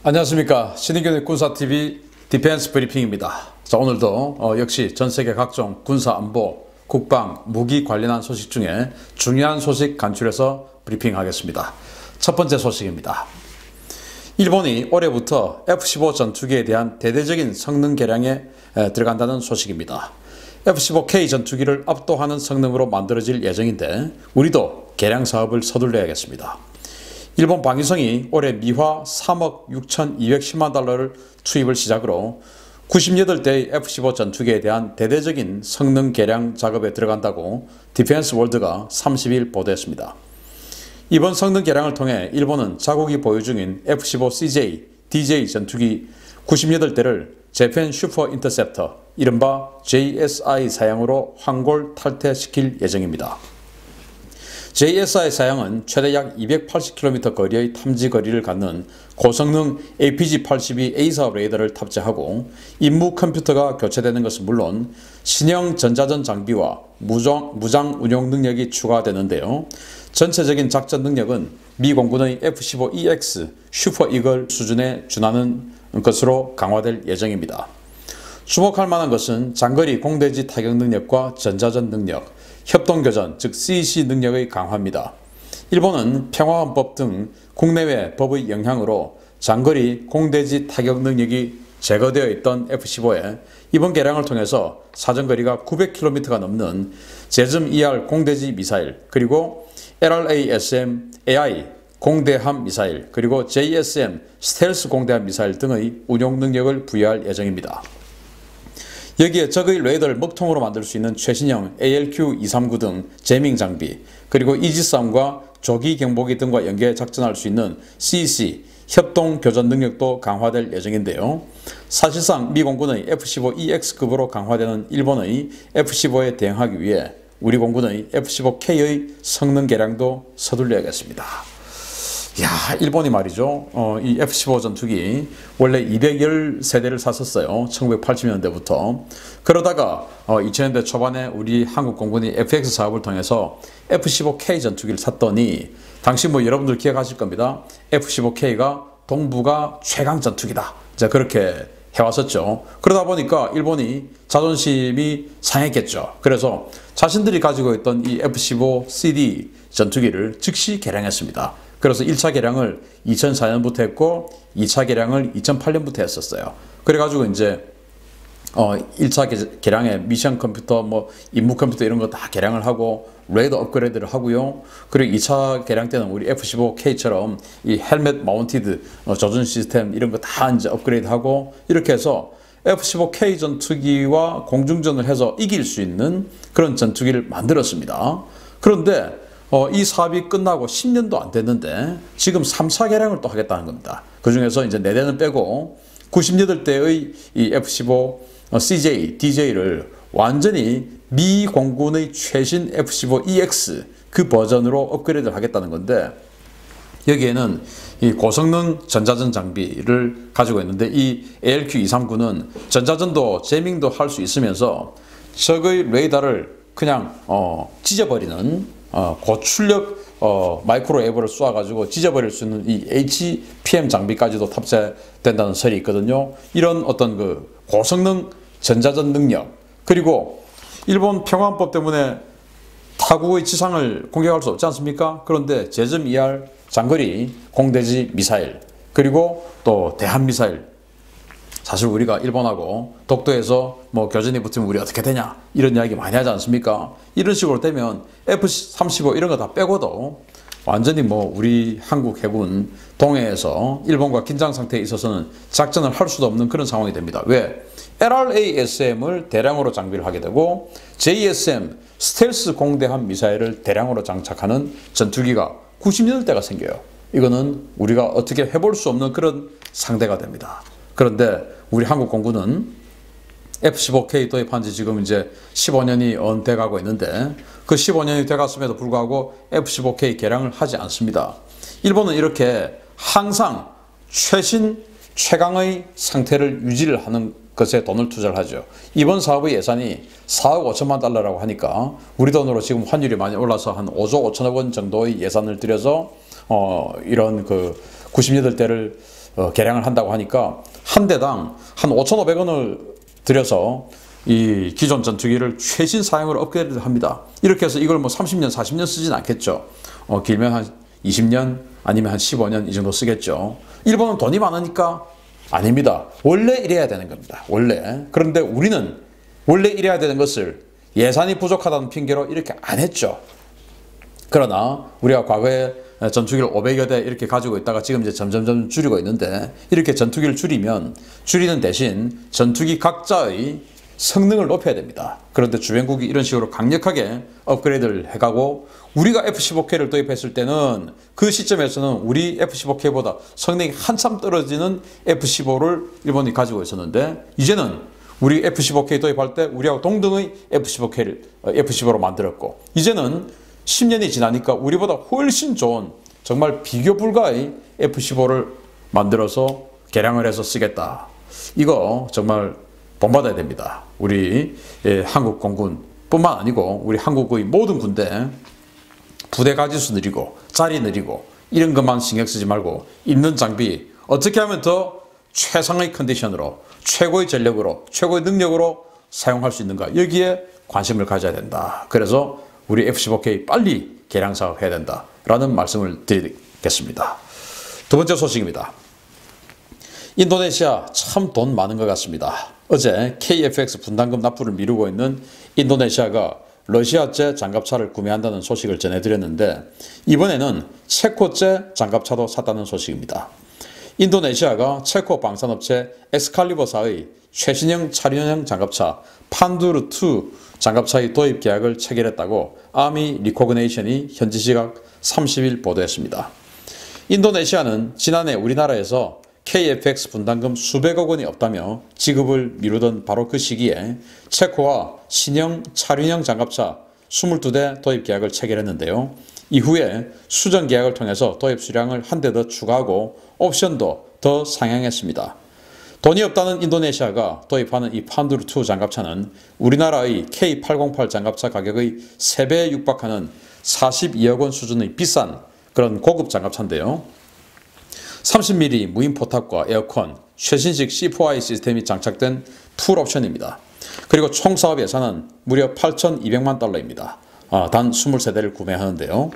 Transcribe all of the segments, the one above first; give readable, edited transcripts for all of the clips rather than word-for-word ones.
안녕하십니까. 신인균의 군사TV 디펜스 브리핑입니다. 자, 오늘도 역시 전세계 각종 군사안보, 국방, 무기 관련한 소식 중에 중요한 소식 간추려서 브리핑하겠습니다. 첫 번째 소식입니다. 일본이 올해부터 F-15 전투기에 대한 대대적인 성능 개량에 들어간다는 소식입니다. F-15K 전투기를 압도하는 성능으로 만들어질 예정인데 우리도 개량 사업을 서둘러야겠습니다. 일본 방위성이 올해 미화 3억 6,210만 달러를 투입을 시작으로 98대의 F-15 전투기에 대한 대대적인 성능 개량 작업에 들어간다고 디펜스 월드가 30일 보도했습니다. 이번 성능 개량을 통해 일본은 자국이 보유 중인 F-15CJ, DJ 전투기 98대를 재팬 슈퍼 인터셉터, 이른바 JSI 사양으로 환골 탈퇴시킬 예정입니다. JSI 사양은 최대 약 280km 거리의 탐지 거리를 갖는 고성능 APG-82A 사업 레이더를 탑재하고 임무 컴퓨터가 교체되는 것은 물론 신형 전자전 장비와 무장 운용 능력이 추가되는데요. 전체적인 작전 능력은 미 공군의 F-15EX 슈퍼 이글 수준에 준하는 것으로 강화될 예정입니다. 주목할 만한 것은 장거리 공대지 타격 능력과 전자전 능력, 협동교전 즉 CEC 능력의 강화입니다. 일본은 평화헌법 등 국내외 법의 영향으로 장거리 공대지 타격 능력이 제거되어 있던 F-15에 이번 개량을 통해서 사정거리가 900km가 넘는 제즘-ER 공대지 미사일, 그리고 LRASM AI 공대함 미사일, 그리고 JSM 스텔스 공대함 미사일 등의 운용 능력을 부여할 예정입니다. 여기에 적의 레이더를 먹통으로 만들 수 있는 최신형 ALQ-239 등 제밍 장비, 그리고 이지스함과 조기 경보기 등과 연계 작전할 수 있는 CEC 협동 교전 능력도 강화될 예정인데요. 사실상 미 공군의 F-15EX급으로 강화되는 일본의 F-15에 대응하기 위해 우리 공군의 F-15K의 성능 개량도 서둘러야겠습니다. 일본이 말이죠. 이 F-15 전투기 원래 210세대를 샀었어요. 1980년대부터. 그러다가 2000년대 초반에 우리 한국 공군이 FX 사업을 통해서 F-15K 전투기를 샀더니 당시 여러분들 기억하실 겁니다. F-15K가 동북아 최강 전투기다. 그렇게 해왔었죠. 그러다 보니까 일본이 자존심이 상했겠죠. 그래서 자신들이 가지고 있던 이 F-15CD 전투기를 즉시 개량했습니다. 그래서 1차 개량을 2004년부터 했고 2차 개량을 2008년부터 했었어요. 그래가지고 이제 1차 개량에 미션 컴퓨터, 임무 컴퓨터 이런 거 다 개량을 하고 레이더 업그레이드를 하고요. 그리고 2차 개량 때는 우리 F-15K처럼 이 헬멧 마운티드 조준 시스템 이런 거 다 이제 업그레이드 하고 이렇게 해서 F-15K 전투기와 공중전을 해서 이길 수 있는 그런 전투기를 만들었습니다. 그런데 이 사업이 끝나고 10년도 안 됐는데 지금 3차 개량을 또 하겠다는 겁니다. 그 중에서 이제 4대는 빼고 98대의 이 F-15 CJ, DJ를 완전히 미 공군의 최신 F-15EX 그 버전으로 업그레이드를 하겠다는 건데 여기에는 이 고성능 전자전 장비를 가지고 있는데 이 ALQ-239는 전자전도 제밍도 할 수 있으면서 적의 레이더를 그냥 찢어버리는 고출력 마이크로웨이브를 쏘아가지고 찢어버릴 수 있는 이 HPM 장비까지도 탑재된다는 설이 있거든요. 이런 어떤 그 고성능 전자전 능력, 그리고 일본 평화헌법 때문에 타국의 지상을 공격할 수 없지 않습니까? 그런데 제점-ER 장거리 공대지 미사일, 그리고 또 대한미사일, 사실 우리가 일본하고 독도에서 교전이 붙으면 우리 어떻게 되냐 이런 이야기 많이 하지 않습니까? 이런 식으로 되면 F-35 이런 거 다 빼고도 완전히 우리 한국 해군 동해에서 일본과 긴장 상태에 있어서는 작전을 할 수도 없는 그런 상황이 됩니다. 왜? LRASM을 대량으로 장비를 하게 되고 JSM 스텔스 공대함 미사일을 대량으로 장착하는 전투기가 90년대가 생겨요. 이거는 우리가 어떻게 해볼 수 없는 그런 상대가 됩니다. 그런데 우리 한국 공군은 F-15K 도입한 지 지금 이제 15년이 돼가고 있는데 그 15년이 돼갔음에도 불구하고 F-15K 개량을 하지 않습니다. 일본은 이렇게 항상 최강의 상태를 유지를 하는 것에 돈을 투자를 하죠. 이번 사업의 예산이 4억 5천만 달러라고 하니까 우리 돈으로 지금 환율이 많이 올라서 한 5조 5천억 원 정도의 예산을 들여서 이런 그 98대를 개량을 한다고 하니까 한 대당 한 5,500원을 들여서 이 기존 전투기를 최신 사양으로 업그레이드 합니다. 이렇게 해서 이걸 뭐 30년, 40년 쓰진 않겠죠. 길면 한 20년 아니면 한 15년 이 정도 쓰겠죠. 일본은 돈이 많으니까 아닙니다. 원래 이래야 되는 겁니다. 원래. 그런데 우리는 원래 이래야 되는 것을 예산이 부족하다는 핑계로 이렇게 안 했죠. 그러나 우리가 과거에 전투기를 500여 대 이렇게 가지고 있다가 지금 이제 점점 줄이고 있는데, 이렇게 전투기를 줄이는 대신 전투기 각자의 성능을 높여야 됩니다. 그런데 주변국이 이런 식으로 강력하게 업그레이드를 해가고, 우리가 F-15K를 도입했을 때는 그 시점에서는 우리 F-15K보다 성능이 한참 떨어지는 F-15를 일본이 가지고 있었는데, 이제는 우리 F-15K 도입할 때 우리하고 동등의 F-15K를 F-15로 만들었고, 이제는 10년이 지나니까 우리보다 훨씬 좋은 정말 비교 불가의 F-15를 만들어서 개량을 해서 쓰겠다. 이거 정말 본받아야 됩니다. 우리 한국 공군 뿐만 아니고 우리 한국의 모든 군대, 부대 가지수 느리고 자리 느리고 이런 것만 신경 쓰지 말고 있는 장비 어떻게 하면 더 최상의 컨디션으로, 최고의 전력으로, 최고의 능력으로 사용할 수 있는가, 여기에 관심을 가져야 된다. 그래서 우리 F-15K 빨리 개량 사업 해야 된다라는 말씀을 드리겠습니다. 두 번째 소식입니다. 인도네시아 참 돈 많은 것 같습니다. 어제 KF-X 분담금 납부를 미루고 있는 인도네시아가 러시아제 장갑차를 구매한다는 소식을 전해드렸는데, 이번에는 체코제 장갑차도 샀다는 소식입니다. 인도네시아가 체코 방산업체 엑스칼리버사의 최신형 차륜형 장갑차 판두르2 장갑차의 도입 계약을 체결했다고 아미 리코그네이션이 현지 시각 30일 보도했습니다. 인도네시아는 지난해 우리나라에서 KF-X 분담금 수백억 원이 없다며 지급을 미루던 바로 그 시기에 체코와 신형 차륜형 장갑차 22대 도입 계약을 체결했는데요. 이후에 수정 계약을 통해서 도입 수량을 한 대 더 추가하고 옵션도 더 상향했습니다. 돈이 없다는 인도네시아가 도입하는 이 판두르2 장갑차는 우리나라의 K808 장갑차 가격의 3배에 육박하는 42억 원 수준의 비싼 그런 고급 장갑차인데요. 30mm 무인 포탑과 에어컨, 최신식 C4I 시스템이 장착된 풀 옵션입니다. 그리고 총 사업 예산은 무려 8,200만 달러입니다. 단 23대를 구매하는데요.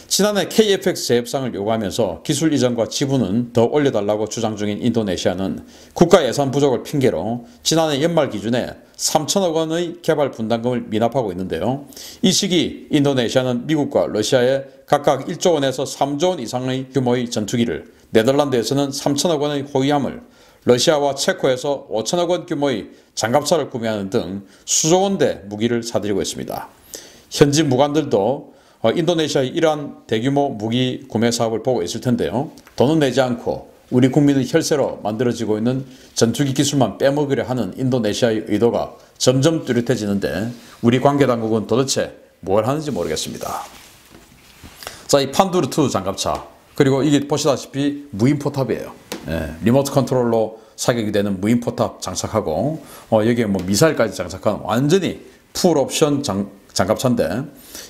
지난해 KF-X 재협상을 요구하면서 기술 이전과 지분은 더 올려달라고 주장 중인 인도네시아는 국가 예산 부족을 핑계로 지난해 연말 기준에 3천억 원의 개발 분담금을 미납하고 있는데요. 이 시기 인도네시아는 미국과 러시아에 각각 1조 원에서 3조 원 이상의 규모의 전투기를, 네덜란드에서는 3천억 원의 호위함을, 러시아와 체코에서 5천억 원 규모의 장갑차를 구매하는 등 수조 원대 무기를 사들이고 있습니다. 현지 무관들도 인도네시아의 이러한 대규모 무기 구매 사업을 보고 있을 텐데요. 돈은 내지 않고 우리 국민의 혈세로 만들어지고 있는 전투기 기술만 빼먹으려 하는 인도네시아의 의도가 점점 뚜렷해지는데, 우리 관계당국은 도대체 뭘 하는지 모르겠습니다. 자, 이 판두르2 장갑차, 그리고 이게 보시다시피 무인 포탑이에요. 리모트 컨트롤로 사격이 되는 무인 포탑 장착하고, 여기에 뭐 미사일까지 장착한 완전히 풀 옵션 장갑차인데,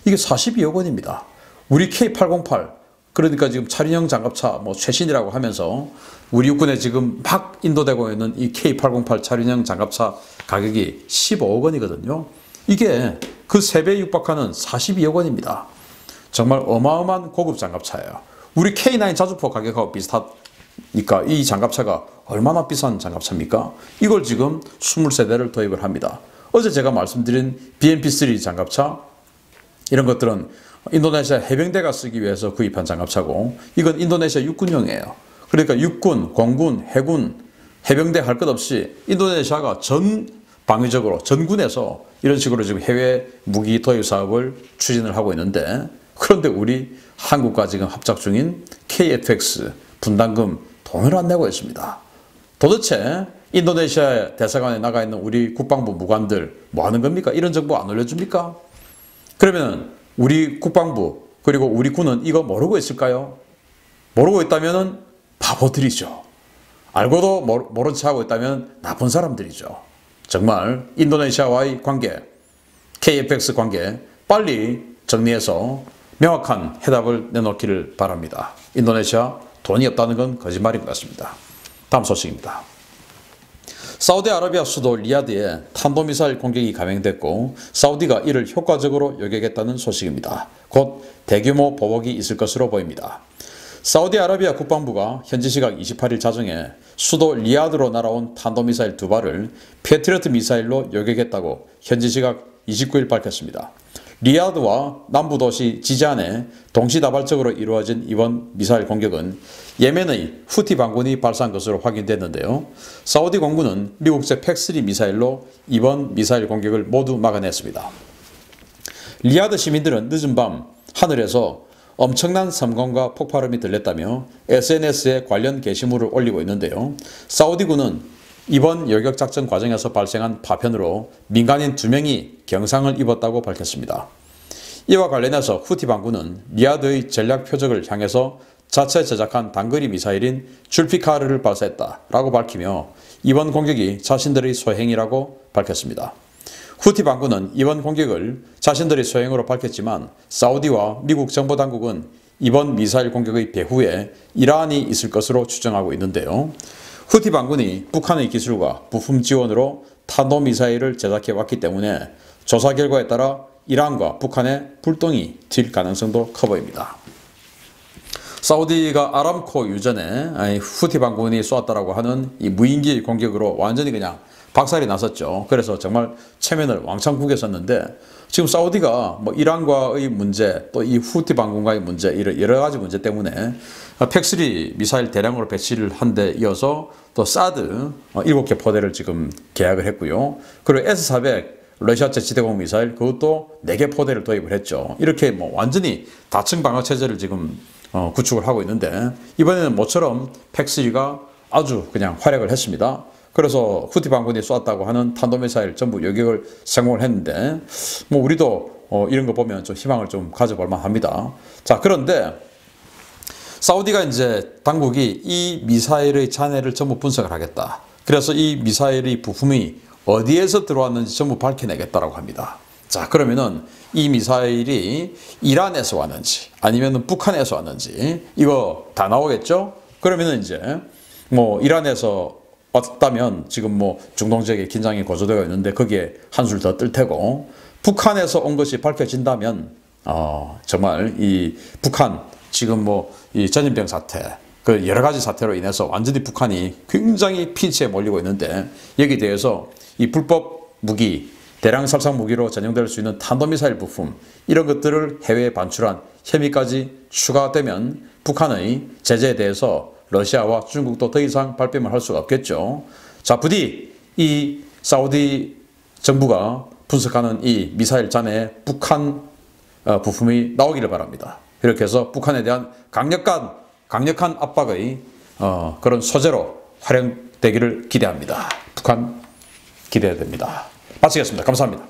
이게 42억 원입니다. 우리 K808, 그러니까 지금 차륜형 장갑차 뭐 최신이라고 하면서 우리 육군에 지금 막 인도되고 있는 이 K808 차륜형 장갑차 가격이 15억 원이거든요. 이게 그 3배에 육박하는 42억 원입니다. 정말 어마어마한 고급 장갑차예요. 우리 K9 자주포 가격하고 비슷하니까 이 장갑차가 얼마나 비싼 장갑차입니까? 이걸 지금 23대를 도입을 합니다. 어제 제가 말씀드린 BMP-3 장갑차, 이런 것들은 인도네시아 해병대가 쓰기 위해서 구입한 장갑차고, 이건 인도네시아 육군용이에요. 그러니까 육군, 공군, 해군, 해병대 할 것 없이 인도네시아가 전 방위적으로 전군에서 이런 식으로 지금 해외 무기 도입 사업을 추진을 하고 있는데, 그런데 우리 한국과 지금 합작 중인 KF-X 분담금 돈을 안 내고 있습니다. 도대체 인도네시아 대사관에 나가 있는 우리 국방부 무관들 뭐 하는 겁니까? 이런 정보 안 올려줍니까? 그러면 우리 국방부 그리고 우리 군은 이거 모르고 있을까요? 모르고 있다면 바보들이죠. 알고도 모른 체 하고 있다면 나쁜 사람들이죠. 정말 인도네시아와의 관계, KF-X 관계 빨리 정리해서 명확한 해답을 내놓기를 바랍니다. 인도네시아 돈이 없다는 건 거짓말인 것 같습니다. 다음 소식입니다. 사우디아라비아 수도 리야드에 탄도미사일 공격이 감행됐고 사우디가 이를 효과적으로 요격했다는 소식입니다. 곧 대규모 보복이 있을 것으로 보입니다. 사우디아라비아 국방부가 현지 시각 28일 자정에 수도 리야드로 날아온 탄도미사일 2발을 패트리어트 미사일로 요격했다고 현지 시각 29일 밝혔습니다. 리야드와 남부 도시 지잔에 동시다발적으로 이루어진 이번 미사일 공격은 예멘의 후티 반군이 발사한 것으로 확인됐는데요. 사우디 공군은 미국제 팩3 미사일로 이번 미사일 공격을 모두 막아냈습니다. 리야드 시민들은 늦은 밤 하늘에서 엄청난 섬광과 폭발음이 들렸다며 SNS에 관련 게시물을 올리고 있는데요. 사우디군은 이번 요격작전 과정에서 발생한 파편으로 민간인 2명이 경상을 입었다고 밝혔습니다. 이와 관련해서 후티 반군은 리야드의 전략 표적을 향해서 자체 제작한 단거리 미사일인 줄피카르를 발사했다라고 밝히며 이번 공격이 자신들의 소행이라고 밝혔습니다. 후티 반군은 이번 공격을 자신들의 소행으로 밝혔지만 사우디와 미국 정보당국은 이번 미사일 공격의 배후에 이란이 있을 것으로 추정하고 있는데요. 후티 반군이 북한의 기술과 부품 지원으로 탄도미사일을 제작해왔기 때문에 조사 결과에 따라 이란과 북한의 불똥이 튈 가능성도 커 보입니다. 사우디가 아람코 유전에 후티 반군이 쏘았다라고 하는 이 무인기 공격으로 완전히 그냥 박살이 났었죠. 그래서 정말 체면을 왕창 구겼었는데 지금 사우디가 뭐 이란과의 문제 또 이 후티 반군과의 문제 이런 여러 가지 문제 때문에 팩3 미사일 대량으로 배치를 한 데 이어서 또 사드 7개 포대를 지금 계약을 했고요. 그리고 S-400 러시아제 지대공 미사일 그것도 4개 포대를 도입을 했죠. 이렇게 뭐 완전히 다층 방어 체제를 지금 구축을 하고 있는데 이번에는 모처럼 팩3가 아주 그냥 활약을 했습니다. 그래서 후티 반군이 쏘았다고 하는 탄도미사일 전부 요격을 성공을 했는데 뭐 우리도 이런 거 보면 좀 희망을 좀 가져볼 만합니다. 자, 그런데 사우디가 이제 당국이 이 미사일의 잔해를 전부 분석을 하겠다. 그래서 이 미사일의 부품이 어디에서 들어왔는지 전부 밝혀내겠다라고 합니다. 자, 그러면은 이 미사일이 이란에서 왔는지 아니면 북한에서 왔는지 이거 다 나오겠죠? 그러면은 이제 뭐 이란에서 왔다면 지금 뭐 중동 지역에 긴장이 고조되어 있는데 거기에 한술 더 뜰 테고 북한에서 온 것이 밝혀진다면 정말 이 북한 지금 뭐 이 전염병 사태 그 여러 가지 사태로 인해서 완전히 북한이 굉장히 핀치에 몰리고 있는데 여기에 대해서 이 불법 무기 대량 살상 무기로 전용될 수 있는 탄도미사일 부품 이런 것들을 해외에 반출한 혐의까지 추가되면 북한의 제재에 대해서 러시아와 중국도 더 이상 발뺌을 할 수가 없겠죠. 자, 부디 이 사우디 정부가 분석하는 이 미사일 잔해에 북한 부품이 나오기를 바랍니다. 이렇게 해서 북한에 대한 강력한 압박의 그런 소재로 활용되기를 기대합니다. 북한 기대해야 됩니다. 마치겠습니다. 감사합니다.